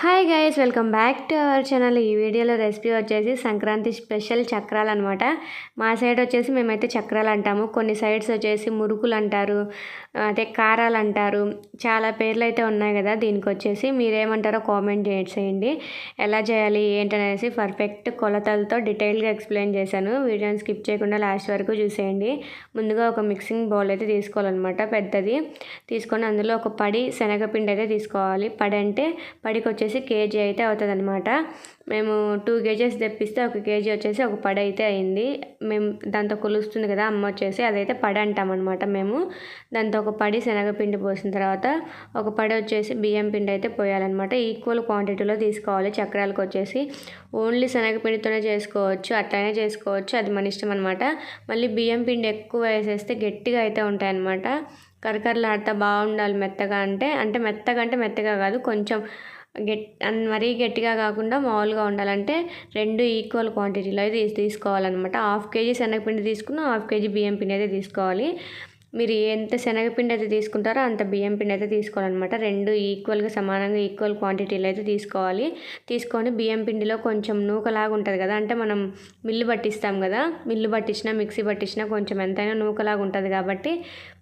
Hi guys, welcome back to our channel. ఈ వీడియోలో recipe వచ్చేసి సంక్రాంతి స్పెషల్ చక్రాలు అనమాట. మా సైడ్ వచ్చేసి మేమైతే చక్రాలు అంటాము, కొన్ని సైడ్స్ వచ్చేసి మురుకులు అంటారు, అంటే కారాలు అంటారు. చాలా పేర్లు అయితే ఉన్నాయి కదా. దీనికి వచ్చేసి మీరేమంటారో కామెంట్ చేసేయండి. ఎలా చేయాలి ఏంటనేసి పర్ఫెక్ట్ కొలతలతో డీటెయిల్గా ఎక్స్ప్లెయిన్ చేశాను. వీడియోని స్కిప్ చేయకుండా లాస్ట్ వరకు చూసేయండి. ముందుగా ఒక మిక్సింగ్ బౌల్ అయితే తీసుకోవాలన్నమాట, పెద్దది తీసుకొని అందులో ఒక పడి శనగపిండి అయితే తీసుకోవాలి. పడి అంటే పడికి వచ్చేసి కేజీ అయితే అవుతుంది అనమాట. మేము 2 kgs తెప్పిస్తే 1 kg వచ్చేసి ఒక పడి అయితే అయింది. మేము దాంతో కొలుస్తుంది కదా అమ్మ వచ్చేసి, అదైతే పడి అంటామన్నమాట మేము. దాంతో ఒక పడి శనగపిండి పోసిన తర్వాత ఒక పడి వచ్చేసి బియ్యం పిండి అయితే పోయాలన్నమాట. ఈక్వల్ క్వాంటిటీలో తీసుకోవాలి. చక్రాలకు వచ్చేసి ఓన్లీ శనగపిండితోనే చేసుకోవచ్చు, అట్లనే చేసుకోవచ్చు, అది మన ఇష్టం అనమాట. మళ్ళీ బియ్యం పిండి ఎక్కువ వేసేస్తే గట్టిగా అయితే ఉంటాయన్నమాట. కరకరలాడుతూ బాగుండాలి. మెత్తగా అంటే మెత్తగా కాదు, కొంచెం మరీ గట్టిగా కాకుండా మామూలుగా ఉండాలంటే 2 ఈక్వల్ క్వాంటిటీలో అయితే తీసుకోవాలన్నమాట. 1/2 kg శనగపిండి తీసుకున్న 1/2 kg బియ్యం పిండి అయితే తీసుకోవాలి. మీరు ఎంత శనగపిండి అయితే తీసుకుంటారో అంత బియ్యం పిండి అయితే తీసుకోవాలన్నమాట. 2 ఈక్వల్గా సమానంగా ఈక్వల్ క్వాంటిటీలో అయితే తీసుకోవాలి. తీసుకొని బియ్యం పిండిలో కొంచెం నూకలాగా ఉంటుంది కదా, అంటే మనం మిల్లు పట్టిస్తాం కదా, మిల్లు పట్టించినా మిక్సీ పట్టించినా కొంచెం ఎంతైనా నూకలాగా ఉంటుంది కాబట్టి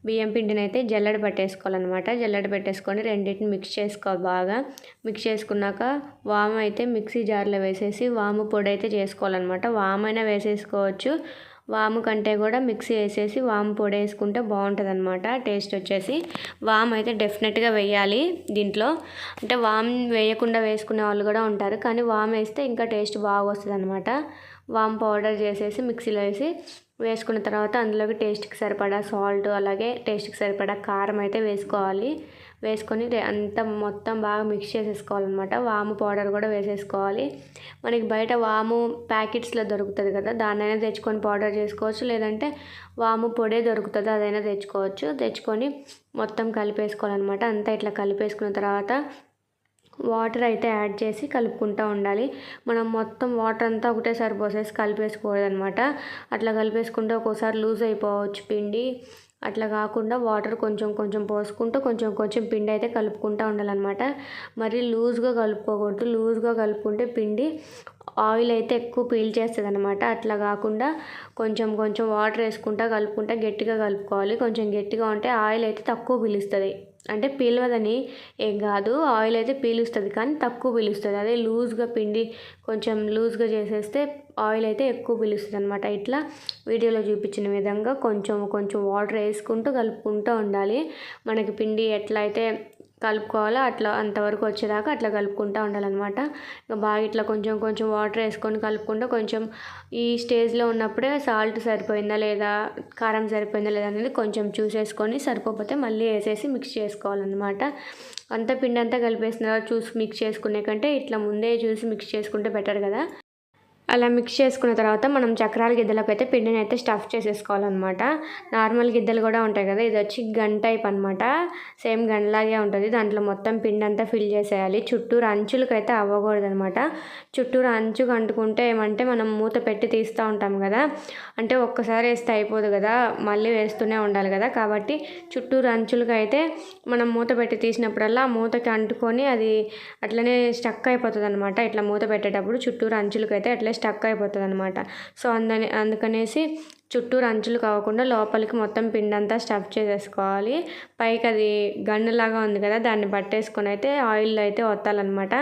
బియ్యం పిండిని అయితే జల్లెడ పెట్టేసుకోవాలన్నమాట. జల్లెడ పెట్టేసుకొని రెండింటిని మిక్స్ చేసుకోవాలి. బాగా మిక్స్ చేసుకున్నాక వాము అయితే మిక్సీ జార్లో వేసేసి వాము పొడి అయితే చేసుకోవాలన్నమాట. వామైనా వేసేసుకోవచ్చు, వాము కంటే కూడా మిక్సీ వేసేసి వాము పొడి వేసుకుంటే బాగుంటుంది అనమాట. టేస్ట్ వచ్చేసి వాము అయితే డెఫినెట్గా వేయాలి దీంట్లో. అంటే వాము వేయకుండా వేసుకునే వాళ్ళు కూడా ఉంటారు, కానీ వాము వేస్తే ఇంకా టేస్ట్ బాగా వస్తుంది అనమాట. వాము పౌడర్ చేసేసి మిక్సీలో వేసుకున్న తర్వాత అందులోకి టేస్ట్కి సరిపడా సాల్ట్, అలాగే టేస్ట్కి సరిపడా కారం అయితే వేసుకోవాలి. వేసుకొని అంతా మొత్తం బాగా మిక్స్ చేసేసుకోవాలన్నమాట. వాము పౌడర్ కూడా వేసేసుకోవాలి. మనకి బయట వాము ప్యాకెట్స్లో దొరుకుతుంది కదా, దాన్నైనా తెచ్చుకొని పౌడర్ చేసుకోవచ్చు, లేదంటే వాము పొడే దొరుకుతుంది, అదైనా తెచ్చుకొని మొత్తం కలిపేసుకోవాలన్నమాట. అంతా ఇట్లా కలిపేసుకున్న తర్వాత వాటర్ అయితే యాడ్ చేసి కలుపుకుంటూ ఉండాలి. మనం మొత్తం వాటర్ అంతా ఒకటేసారి పోసేసి కలిపేసుకోవద్దనమాట. అట్లా కలిపేసుకుంటే ఒక్కోసారి లూజ్ అయిపోవచ్చు పిండి. అట్లా కాకుండా వాటర్ కొంచెం పోసుకుంటూ కొంచెం పిండి అయితే కలుపుకుంటూ ఉండాలన్నమాట. మరి లూజ్గా కలుపుకోకూడదు. లూజ్గా కలుపుకుంటే పిండి ఆయిల్ అయితే ఎక్కువ పీల్చేస్తుంది అనమాట. అట్లా కాకుండా కొంచెం వాటర్ వేసుకుంటా కలుపుకుంటా గట్టిగా కలుపుకోవాలి. కొంచెం గట్టిగా ఉంటే ఆయిల్ అయితే తక్కువ పీలుస్తుంది. అంటే పీలవదని ఏం కాదు, ఆయిల్ అయితే పీలుస్తుంది కానీ తక్కువ పీలుస్తుంది. అదే లూజ్గా పిండి కొంచెం లూజ్గా చేసేస్తే ఆయిల్ అయితే ఎక్కువ పీలుస్తుంది అనమాట. ఇట్లా వీడియోలో చూపించిన విధంగా కొంచెం వాటర్ వేసుకుంటూ కలుపుకుంటూ ఉండాలి. మనకి పిండి ఎట్లా అయితే కలుపుకోవాలో అంతవరకు వచ్చేదాకా అట్లా కలుపుకుంటూ ఉండాలన్నమాట. ఇంకా బాగా ఇట్లా కొంచెం వాటర్ వేసుకొని కలుపుకుంటూ కొంచెం ఈ స్టేజ్లో ఉన్నప్పుడే సాల్ట్ సరిపోయిందా లేదా, కారం సరిపోయిందా లేదా అనేది కొంచెం చూసేసుకొని, సరిపోతే మళ్ళీ వేసేసి మిక్స్ చేసుకోవాలన్నమాట. అంత పిండి అంతా కలిపేసిన చూసి మిక్స్ చేసుకునే కంటే ఇట్లా ముందే చూసి మిక్స్ చేసుకుంటే బెటర్ కదా. అలా మిక్స్ చేసుకున్న తర్వాత మనం చక్రాల గిద్దలకు అయితే పిండిని అయితే స్టఫ్ చేసేసుకోవాలన్నమాట. నార్మల్ గిద్దలు కూడా ఉంటాయి కదా, ఇది వచ్చి గన్ టైప్ అనమాట. సేమ్ గన్లాగే ఉంటుంది. దాంట్లో మొత్తం పిండి అంతా ఫిల్ చేసేయాలి. చుట్టూరు అంచులకు అయితే అవ్వకూడదు అనమాట. చుట్టూరు అంచుకు అంటుకుంటే ఏమంటే మనం మూత పెట్టి తీస్తూ ఉంటాం కదా, అంటే ఒక్కసారి వేస్తే అయిపోదు కదా, మళ్ళీ వేస్తూనే ఉండాలి కదా. కాబట్టి చుట్టూరు అంచులకు అయితే మనం మూత పెట్టి తీసినప్పుడల్లా ఆ మూతకి అంటుకొని అది అట్లనే స్టక్ అయిపోతుంది అనమాట. ఇట్లా మూత పెట్టేటప్పుడు చుట్టూరు అంచులకు అయితే అట్లే స్టక్ అయిపోతుంది అనమాట. సో అందుకనేసి చుట్టూరు అంచులు కాకుండా లోపలికి మొత్తం పిండి అంతా స్టఫ్ చేసేసుకోవాలి. పైకి అది గన్నులాగా ఉంది కదా, దాన్ని పట్టేసుకొని అయితే ఆయిల్లో అయితే వత్తాలన్నమాట.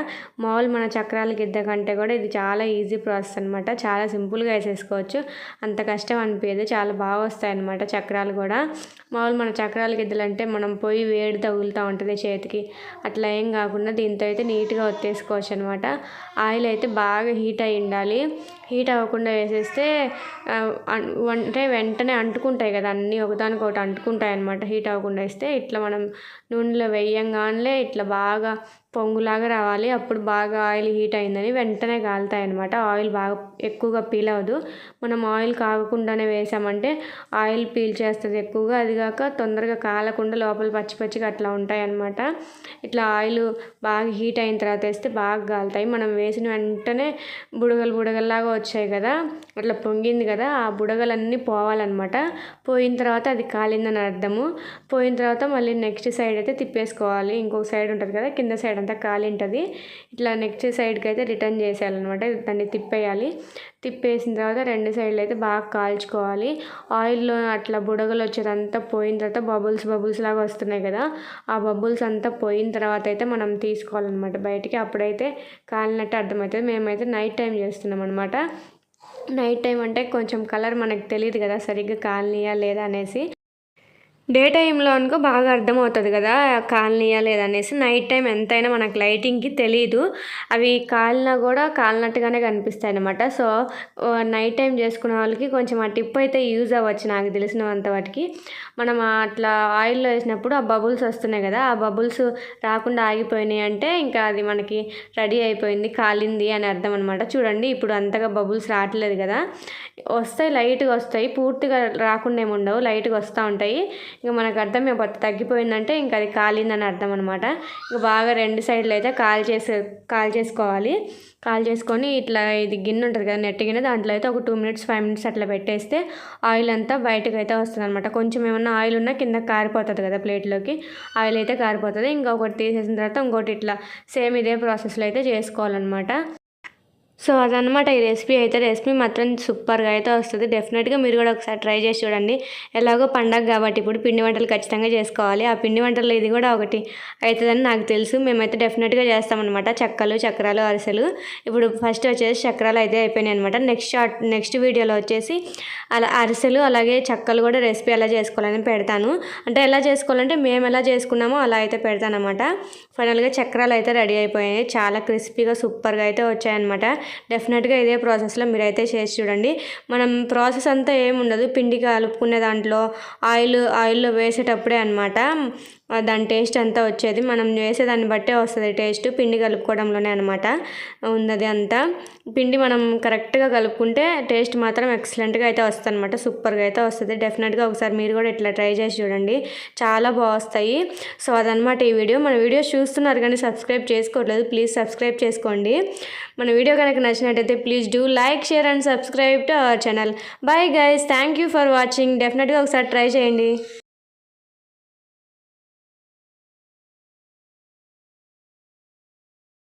మామూలు మన చక్రాల గిద్ద కంటే కూడా ఇది చాలా ఈజీ ప్రాసెస్ అనమాట. చాలా సింపుల్గా వేసేసుకోవచ్చు, అంత కష్టం అనిపించదు, చాలా బాగా వస్తాయి అన్నమాట చక్రాలు కూడా. మామూలు మన చక్రాల గిద్దలు అంటే మనం పోయి వేడి తగులుతూ ఉంటుంది చేతికి, అట్లా ఏం కాకుండా దీంతో అయితే నీట్గా ఒత్తేసుకోవచ్చు అనమాట. ఆయిల్ అయితే బాగా హీట్ అయి ఉండాలి. హీట్ అవ్వకుండా వేసేస్తే అంటే వెంటనే అంటుకుంటాయి కదా, అన్నీ ఒకదానికొకటి అంటుకుంటాయి అన్నమాట. హీట్ అవ్వకుండా వేస్తే ఇట్లా మనం నూనెలో వేయంగానే ఇట్లా బాగా పొంగులాగా రావాలి. అప్పుడు బాగా ఆయిల్ హీట్ అయిందని వెంటనే కాలుతాయి అన్నమాట. ఆయిల్ బాగా ఎక్కువగా పీల్ అవ్వదు. మనం ఆయిల్ కాగకుండానే వేసామంటే ఆయిల్ పీల్ చేస్తుంది ఎక్కువగా, అది కాక తొందరగా కాలకుండా లోపల పచ్చిగా అట్లా ఉంటాయి అన్నమాట. ఇట్లా ఆయిల్ బాగా హీట్ అయిన తర్వాత వేస్తే బాగా కాలుతాయి. మనం వేసిన వెంటనే బుడగల్లాగా వచ్చాయి కదా, అట్లా పొంగింది కదా, ఆ బుడగలన్నీ పోవాలన్నమాట. పోయిన తర్వాత అది కాలిందని అర్థము. పోయిన తర్వాత మళ్ళీ నెక్స్ట్ సైడ్ అయితే తిప్పేసుకోవాలి. ఇంకొక సైడ్ ఉంటుంది కదా, కింద సైడ్ అంతా కాలి ఉంటుంది. ఇట్లా నెక్స్ట్ సైడ్కి అయితే రిటర్న్ చేసేయాలన్నమాట. దాన్ని తిప్పేయాలి. తిప్పేసిన తర్వాత 2 సైడ్లు అయితే బాగా కాల్చుకోవాలి. ఆయిల్లో అట్లా బుడగలు వచ్చేదంతా పోయిన తర్వాత బబుల్స్ లాగా వస్తున్నాయి కదా, ఆ బబుల్స్ అంతా పోయిన తర్వాత అయితే మనం తీసుకోవాలన్నమాట బయటికి. అప్పుడైతే కాలినట్టు అర్థమవుతుంది. మేమైతే నైట్ టైం చేస్తున్నాం అనమాట. నైట్ టైం అంటే కొంచెం కలర్ మనకు తెలియదు కదా సరిగ్గా కాలనీయా లేదా అనేసి. డే టైంలో అనుకో బాగా అర్థమవుతుంది కదా కాలనీయా లేదనేసి. నైట్ టైం ఎంతైనా మనకు లైటింగ్కి తెలియదు, అవి కాలినా కూడా కాలినట్టుగానే కనిపిస్తాయి అన్నమాట. సో నైట్ టైం చేసుకునే వాళ్ళకి కొంచెం ఆ టిప్ అయితే యూజ్ అవ్వచ్చు నాకు తెలిసినంత వాటికి. మనం అట్లా ఆయిల్లో వేసినప్పుడు ఆ బబుల్స్ వస్తున్నాయి కదా, ఆ బబుల్స్ రాకుండా ఆగిపోయినాయి అంటే ఇంకా అది మనకి రెడీ అయిపోయింది, కాలింది అని అర్థం అనమాట. చూడండి ఇప్పుడు అంతగా బబుల్స్ రావట్లేదు కదా, వస్తాయి లైట్గా వస్తాయి, పూర్తిగా రాకుండా ఏమి ఉండవు, లైట్గా వస్తూ ఉంటాయి. ఇంకా మనకు అర్థం తగ్గిపోయిందంటే ఇంకా అది కాలిందని అర్థం అనమాట. ఇంకా బాగా 2 సైడ్లు అయితే కాల్ చేసుకొని ఇట్లా ఇది గిన్నె ఉంటుంది కదా నెట్ గిన్నె, దాంట్లో అయితే ఒక 2 minutes 5 minutes అట్లా పెట్టేస్తే ఆయిల్ అంతా బయటకు అయితే వస్తుంది అనమాట. కొంచెం ఏమన్నా ఆయిల్ ఉన్నా కింద కారిపోతుంది కదా ప్లేట్లోకి, ఆయిల్ అయితే కారిపోతుంది. ఇంకొకటి తీసేసిన తర్వాత ఇంకోటి ఇట్లా సేమ్ ఇదే ప్రాసెస్లో అయితే చేసుకోవాలన్నమాట. సో అదనమాట ఈ రెసిపీ మాత్రం సూపర్గా అయితే వస్తుంది. డెఫినెట్గా మీరు కూడా ఒకసారి ట్రై చేసి చూడండి. ఎలాగో పండగ కాబట్టి ఇప్పుడు పిండి వంటలు ఖచ్చితంగా చేసుకోవాలి. ఆ పిండి వంటల్లో ఇది కూడా ఒకటి అవుతుందని నాకు తెలుసు. మేమైతే డెఫినెట్గా చేస్తామన్నమాట. చెక్కలు, చక్రాలు, అరిసెలు. ఇప్పుడు ఫస్ట్ వచ్చేసి చక్రాలు అయితే అయిపోయినాయి అనమాట. నెక్స్ట్ వీడియోలో వచ్చేసి అలా అరిసెలు అలాగే చెక్కలు కూడా రెసిపీ ఎలా చేసుకోవాలని పెడతాను. అంటే ఎలా చేసుకోవాలంటే మేము ఎలా చేసుకున్నామో అలా అయితే పెడతాను అనమాట. ఫైనల్గా చక్రాలు అయితే రెడీ అయిపోయాయి, చాలా క్రిస్పీగా సూపర్గా అయితే వచ్చాయన్నమాట. డెఫినెట్గా ఇదే ప్రాసెస్లో మీరైతే చేసి చూడండి. మనం ప్రాసెస్ అంతా ఏముండదు, పిండి కలుపుకునే దాంట్లో ఆయిల్లో వేసేటప్పుడే అనమాట దాని టేస్ట్ అంతా వచ్చేది. మనం వేసేదాన్ని బట్టే వస్తుంది టేస్ట్, పిండి కలుపుకోవడంలోనే అనమాట ఉన్నది అంతా. పిండి మనం కరెక్ట్గా కలుపుకుంటే టేస్ట్ మాత్రం ఎక్సలెంట్గా అయితే వస్తుంది అనమాట, సూపర్గా అయితే వస్తుంది. డెఫినెట్గా ఒకసారి మీరు కూడా ఇట్లా ట్రై చేసి చూడండి, చాలా బాగుస్తాయి. సో అదనమాట ఈ వీడియో. మన వీడియోస్ చూస్తున్నారు కానీ సబ్స్క్రైబ్ చేసుకోవట్లేదు, ప్లీజ్ సబ్స్క్రైబ్ చేసుకోండి. మన వీడియో కనుక నచ్చినట్టయితే please do like, share and subscribe to our channel. Bye guys, thank you for watching. డెఫినెట్గా ఒకసారి ట్రై చేయండి.